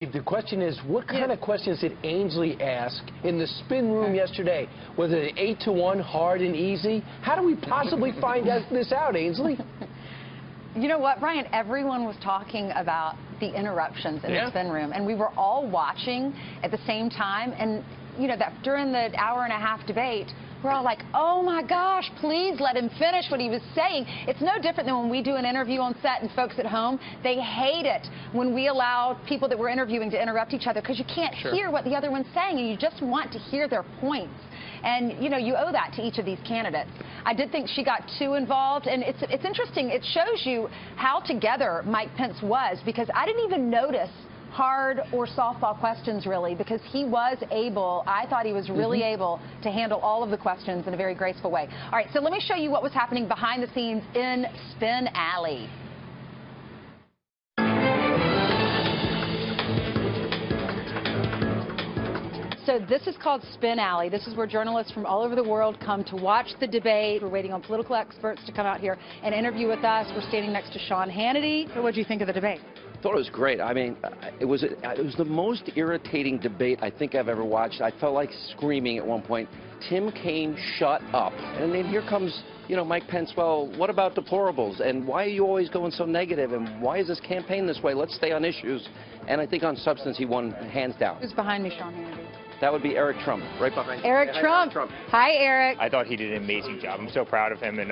The question is, what kind of questions did Ainsley ask in the spin room yesterday? Was it 8-to-1, hard and easy? How do we possibly find this out, Ainsley? You know what, Brian? Everyone was talking about the interruptions in the spin room, and we were all watching at the same time. And you know that during the hour-and-a-half debate, we're all like, oh my gosh, please let him finish what he was saying. It's no different than when we do an interview on set and folks at home, they hate it when we allow people that we're interviewing to interrupt each other because you can't hear what the other one's saying and you just want to hear their points. And, you know, you owe that to each of these candidates. I did think she got too involved, and it's interesting. It shows you how together Mike Pence was, because I didn't even notice hard or softball questions, really, because he was able, I thought he was really able to handle all of the questions in a very graceful way. All right, so let me show you what was happening behind the scenes in Spin Alley. So this is called Spin Alley. This is where journalists from all over the world come to watch the debate. We're waiting on political experts to come out here and interview with us. We're standing next to Sean Hannity. So what did you think of the debate? I thought it was great. I mean, it was the most irritating debate I think I've ever watched. I felt like screaming at one point, Tim Kaine, shut up. And then here comes, you know, Mike Pence, well, what about deplorables? And why are you always going so negative? And why is this campaign this way? Let's stay on issues. And I think on substance, he won hands down. Who's behind me, Sean Hannity? That would be Eric Trump, right behind Eric Trump. Hi, Eric. I thought he did an amazing job. I'm so proud of him. And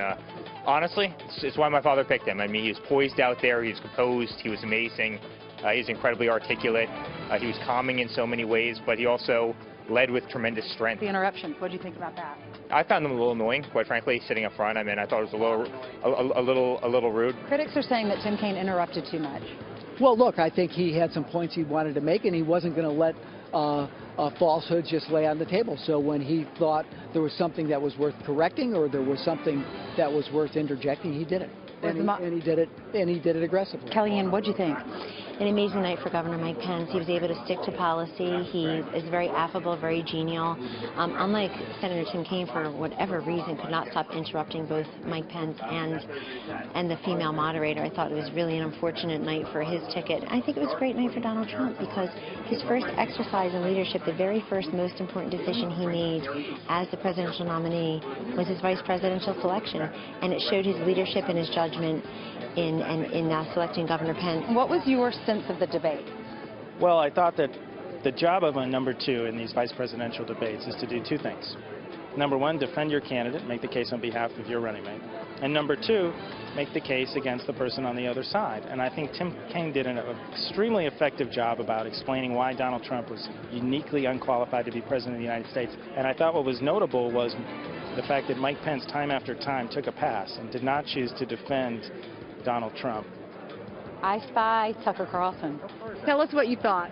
honestly, it's why my father picked him. I mean, he was poised out there. He was composed. He was amazing. He's incredibly articulate. He was calming in so many ways, but he also led with tremendous strength. The interruptions, what do you think about that? I found them a little annoying, quite frankly, sitting up front. I mean, I thought it was a little rude. Critics are saying that Tim Kaine interrupted too much. Well, look, I think he had some points he wanted to make, and he wasn't going to let falsehoods just lay on the table. So when he thought there was something that was worth correcting or there was something that was worth interjecting, he did it. And he did it aggressively. Kellyanne, what'd you think? An amazing night for Governor Mike Pence. He was able to stick to policy. He is very affable, very genial. Unlike Senator Tim Kaine, for whatever reason, could not stop interrupting both Mike Pence and the female moderator. I thought it was really an unfortunate night for his ticket. I think it was a great night for Donald Trump because his first exercise in leadership, the very first most important decision he made as the presidential nominee was his vice presidential selection, and it showed his leadership and his judgment in selecting Governor Pence. What was your sense of the debate? Well, I thought that the job of a number two in these vice presidential debates is to do two things. Number one, defend your candidate, make the case on behalf of your running mate. And number two, make the case against the person on the other side. And I think Tim Kaine did an extremely effective job about explaining why Donald Trump was uniquely unqualified to be president of the United States. And I thought what was notable was the fact that Mike Pence, time after time, took a pass and did not choose to defend Donald Trump. I Spy Tucker Carlson. Tell us what you thought.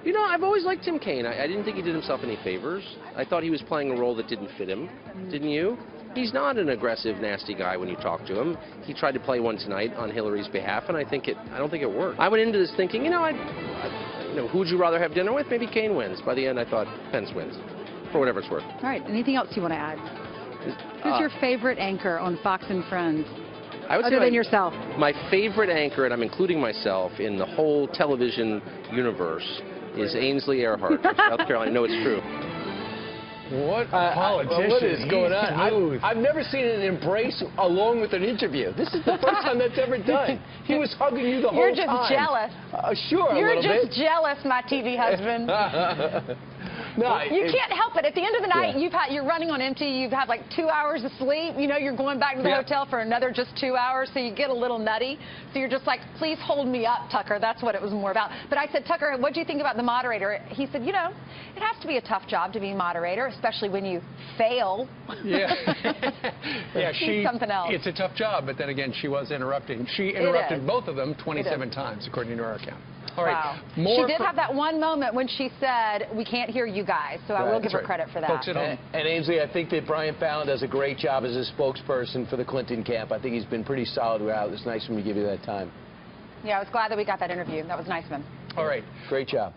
You know, I've always liked Tim Kaine. I didn't think he did himself any favors. I thought he was playing a role that didn't fit him. Didn't you? He's not an aggressive, nasty guy when you talk to him. He tried to play one tonight on Hillary's behalf, and I don't think it worked. I went into this thinking, you know, who would you rather have dinner with? Maybe Kaine wins. By the end, I thought Pence wins, for whatever it's worth. All right. Anything else you want to add? Who's your favorite anchor on Fox and Friends? Other than yourself. My favorite anchor, and I'm including myself in the whole television universe, is Ainsley Earhardt from South Carolina. I know it's true. What a politician. What is going on? I've never seen an embrace along with an interview. This is the first time that's ever done. He was hugging you the whole time. You're just jealous. Sure, You're just jealous, my TV husband. No, you can't help it. At the end of the night, you're running on empty. You've had like 2 hours of sleep. You know, you're going back to the hotel for another just 2 hours, so you get a little nutty. So you're just like, please hold me up, Tucker. That's what it was more about. But I said, Tucker, what do you think about the moderator? He said, you know, it has to be a tough job to be moderator, especially when you fail. Yeah. She's something else. It's a tough job, but then again, she was interrupting. She interrupted both of them 27 times, according to our account. All right. Wow. She did have that one moment when she said, we can't hear you guys, so I will give her credit for that. Folks at home. And Ainsley, I think that Brian Fallon does a great job as a spokesperson for the Clinton camp. I think he's been pretty solid throughout. It's nice of him to give you that time. Yeah, I was glad that we got that interview. That was nice of him. All right. Great job.